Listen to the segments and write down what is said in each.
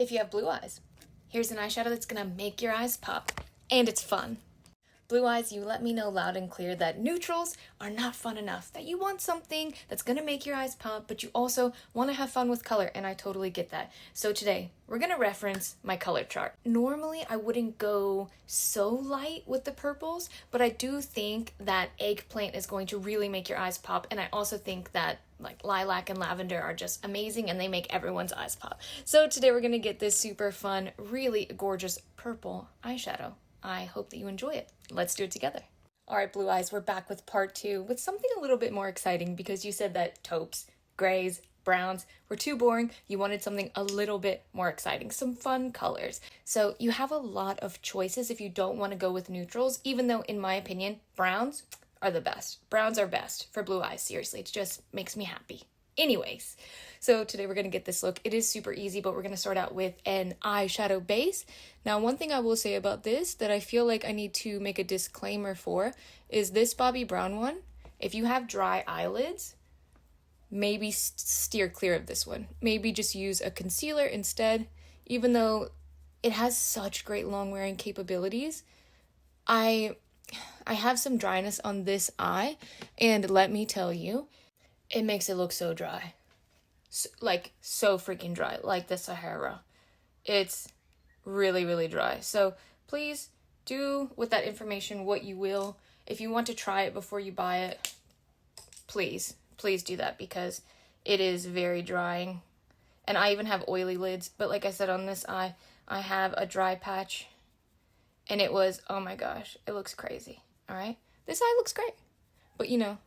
if you have blue eyes. Here's an eyeshadow that's gonna make your eyes pop, and it's fun. Blue eyes, you let me know loud and clear that neutrals are not fun enough, that you want something that's gonna make your eyes pop, but you also wanna have fun with color, and I totally get that. So today, we're gonna reference my color chart. Normally, I wouldn't go so light with the purples, but I do think that eggplant is going to really make your eyes pop, and I also think that like lilac and lavender are just amazing and they make everyone's eyes pop. So today we're gonna get this super fun, really gorgeous purple eyeshadow. I hope that you enjoy it. Let's do it together. All right, blue eyes, we're back with part 2 with something a little bit more exciting because you said that taupes, grays, browns were too boring. You wanted something a little bit more exciting, some fun colors. So you have a lot of choices if you don't want to go with neutrals, even though in my opinion, browns are the best. Browns are best for blue eyes, seriously. It just makes me happy. Anyways, so today we're going to get this look. It is super easy, but we're going to start out with an eyeshadow base. Now, one thing I will say about this that I feel like I need to make a disclaimer for is this Bobbi Brown one. If you have dry eyelids, maybe steer clear of this one. Maybe just use a concealer instead. Even though it has such great long wearing capabilities, I have some dryness on this eye, and let me tell you, it makes it look so dry. So freaking dry, like the Sahara. It's really, really dry. So please do with that information what you will. If you want to try it before you buy it, please do that because it is very drying. And I even have oily lids, but like I said, on this eye, I have a dry patch, and it was, oh my gosh, it looks crazy. All right, this eye looks great, but you know.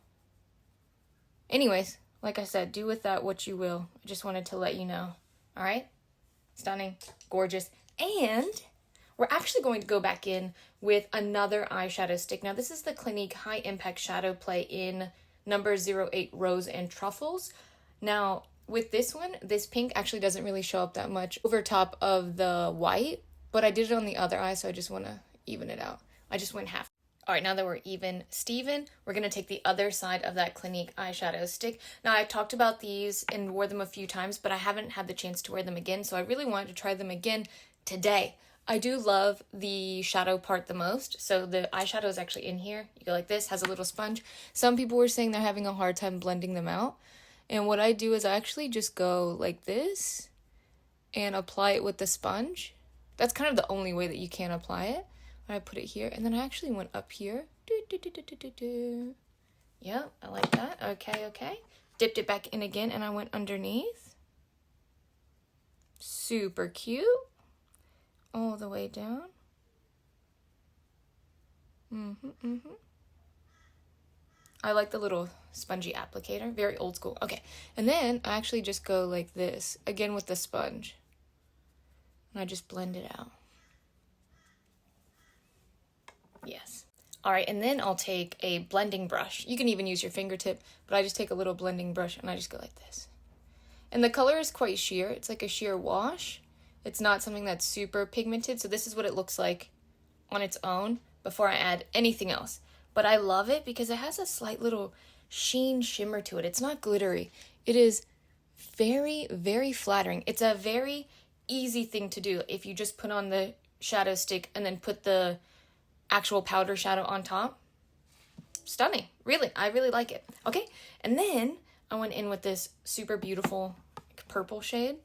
Anyways, like I said, do with that what you will. I just wanted to let you know. All right? Stunning, gorgeous. And we're actually going to go back in with another eyeshadow stick. Now, this is the Clinique High Impact Shadow Play in number 08 Rose and Truffles. Now, with this one, this pink actually doesn't really show up that much over top of the white, but I did it on the other eye, so I just want to even it out. I just went half. All right, now that we're even Steven, we're going to take the other side of that Clinique eyeshadow stick. Now, I talked about these and wore them a few times, but I haven't had the chance to wear them again, so I really wanted to try them again today. I do love the shadow part the most, so the eyeshadow is actually in here. You go like this, has a little sponge. Some people were saying they're having a hard time blending them out, and what I do is I actually just go like this and apply it with the sponge. That's kind of the only way that you can apply it. I put it here, and then I actually went up here. Yeah, I like that. Okay. Dipped it back in again, and I went underneath. Super cute. All the way down. I like the little spongy applicator. Very old school. Okay, and then I actually just go like this, again with the sponge. And I just blend it out. Yes. All right, and then I'll take a blending brush. You can even use your fingertip, but I just take a little blending brush and I just go like this. And the color is quite sheer. It's like a sheer wash. It's not something that's super pigmented, so this is what it looks like on its own before I add anything else. But I love it because it has a slight little sheen shimmer to it. It's not glittery. It is very, very flattering. It's a very easy thing to do if you just put on the shadow stick and then put the actual powder shadow on top. Stunning. Really, I really like it. Okay, and then I went in with this super beautiful purple shade.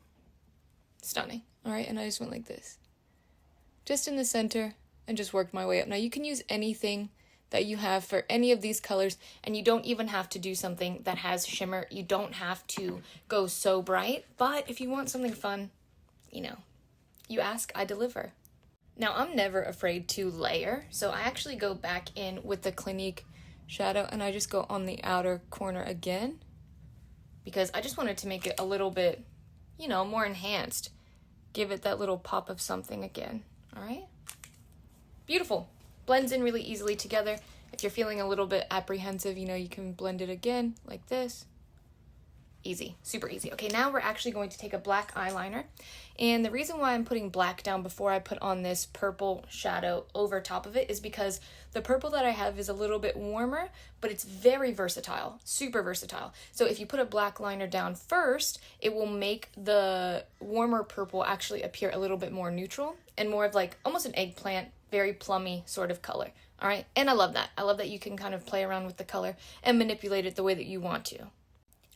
Stunning. All right, and I just went like this. Just in the center and just worked my way up. Now, you can use anything that you have for any of these colors, and you don't even have to do something that has shimmer. You don't have to go so bright, but if you want something fun, you know, you ask, I deliver. Now, I'm never afraid to layer, so I actually go back in with the Clinique shadow, and I just go on the outer corner again, because I just wanted to make it a little bit, you know, more enhanced. Give it that little pop of something again, all right? Beautiful. Blends in really easily together. If you're feeling a little bit apprehensive, you know, you can blend it again, like this. Easy, super easy. Okay, now we're actually going to take a black eyeliner. And the reason why I'm putting black down before I put on this purple shadow over top of it is because the purple that I have is a little bit warmer, but it's very versatile, super versatile. So if you put a black liner down first, it will make the warmer purple actually appear a little bit more neutral and more of like almost an eggplant, very plummy sort of color. All right, and I love that. I love that you can kind of play around with the color and manipulate it the way that you want to.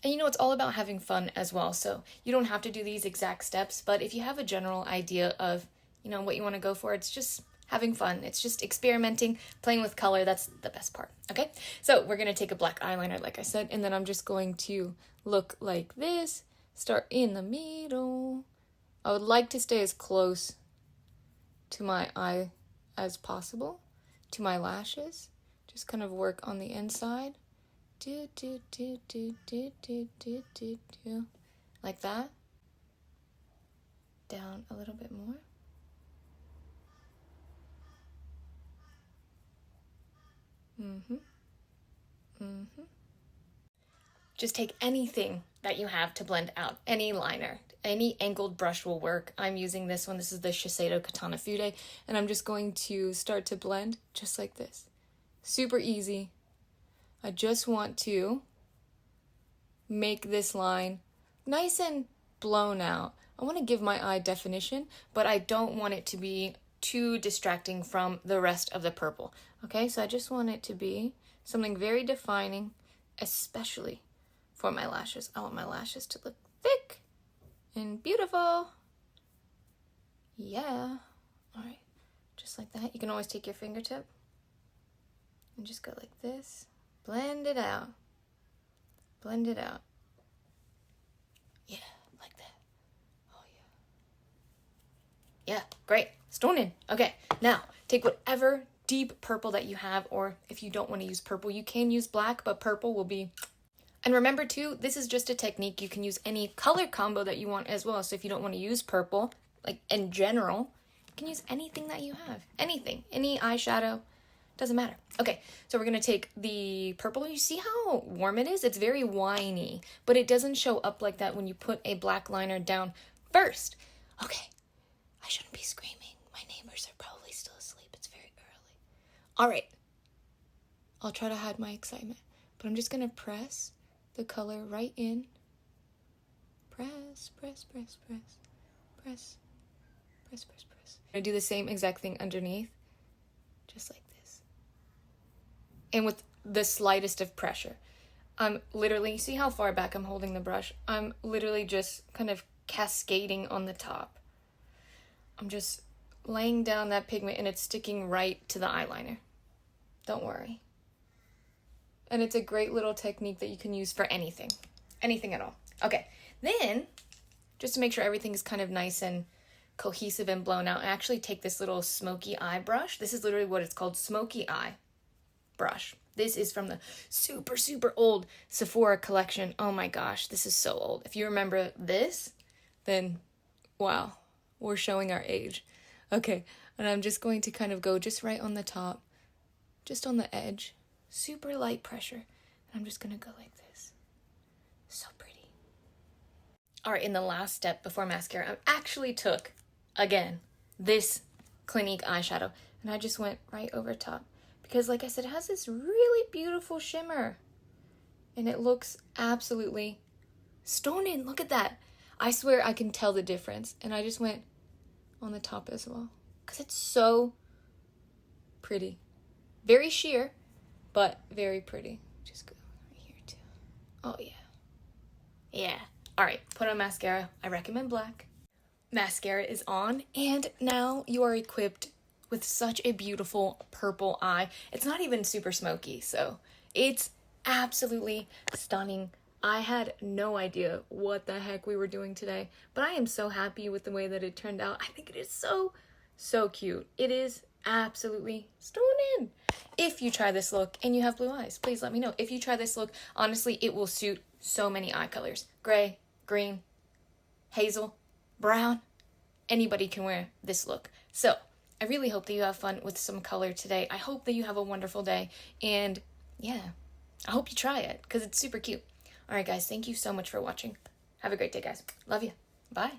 And you know, it's all about having fun as well. So you don't have to do these exact steps, but if you have a general idea of, you know, what you want to go for, it's just having fun. It's just experimenting, playing with color. That's the best part. Okay. So we're going to take a black eyeliner, like I said, and then I'm just going to look like this, start in the middle. I would like to stay as close to my eye as possible, to my lashes. Just kind of work on the inside. Do, do, do, do, do, do, do, do, do. Like that. Down a little bit more. Just take anything that you have to blend out. Any liner, any angled brush will work. I'm using this one. This is the Shiseido Katana Fude, and I'm just going to start to blend just like this. Super easy. I just want to make this line nice and blown out. I want to give my eye definition, but I don't want it to be too distracting from the rest of the purple. Okay, so I just want it to be something very defining, especially for my lashes. I want my lashes to look thick and beautiful. Yeah. All right, just like that. You can always take your fingertip and just go like this. Blend it out. Blend it out. Yeah, like that. Oh, yeah. Yeah, great. Stunning. Okay, now take whatever deep purple that you have, or if you don't want to use purple, you can use black, but purple will be... And remember too, this is just a technique. You can use any color combo that you want as well. So if you don't want to use purple, like in general, you can use anything that you have. Anything. Any eyeshadow. Doesn't matter. Okay, so we're going to take the purple. You see how warm it is? It's very winey, but it doesn't show up like that when you put a black liner down first. Okay, I shouldn't be screaming. My neighbors are probably still asleep. It's very early. All right, I'll try to hide my excitement, but I'm just going to press the color right in. Press, press, press, press, press, press, press, press. I'm going to do the same exact thing underneath, just like this. And with the slightest of pressure. I'm literally, see how far back I'm holding the brush? I'm literally just kind of cascading on the top. I'm just laying down that pigment and it's sticking right to the eyeliner. Don't worry. And it's a great little technique that you can use for anything. Anything at all. Okay, then, just to make sure everything is kind of nice and cohesive and blown out, I actually take this little smoky eye brush. This is literally what it's called, smoky eye brush. This is from the super, super old Sephora collection. Oh my gosh, this is so old. If you remember this, then wow, we're showing our age. Okay, and I'm just going to kind of go just right on the top, just on the edge, super light pressure. And I'm just gonna go like this. So pretty. All right, in the last step before mascara, I actually took, again, this Clinique eyeshadow, and I just went right over top. Because like I said, it has this really beautiful shimmer. And it looks absolutely stunning. Look at that. I swear I can tell the difference. And I just went on the top as well. Because it's so pretty. Very sheer, but very pretty. Just go right here too. Oh yeah. Yeah. All right, put on mascara. I recommend black. Mascara is on. And now you are equipped with such a beautiful purple eye. It's not even super smoky, so it's absolutely stunning. I had no idea what the heck we were doing today, but I am so happy with the way that it turned out. I think it is so, so cute. It is absolutely stunning. If you try this look and you have blue eyes, please let me know. If you try this look, honestly, it will suit so many eye colors. Gray, green, hazel, brown. Anybody can wear this look. So I really hope that you have fun with some color today. I hope that you have a wonderful day. And yeah, I hope you try it because it's super cute. All right, guys, thank you so much for watching. Have a great day, guys. Love you. Bye.